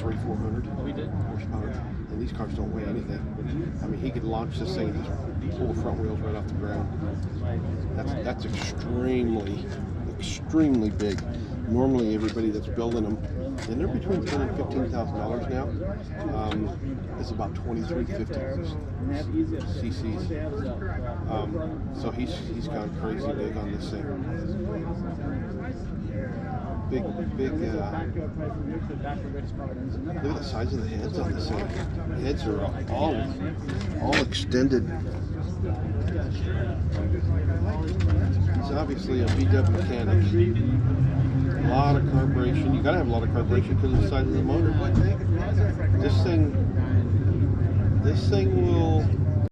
400 horsepower, and these cars don't weigh anything. I mean, he could launch this thing and just pull the front wheels right off the ground. That's extremely big. Normally, everybody that's building them, and they're between $10,000 and $15,000 now. It's about 2350 cc's. So he's gone crazy big on this thing. Big. Look at the size of the heads on this thing. The heads are all extended. He's obviously a VW mechanic. A lot of carburation. You gotta have a lot of carburation because of the size of the motor. This thing will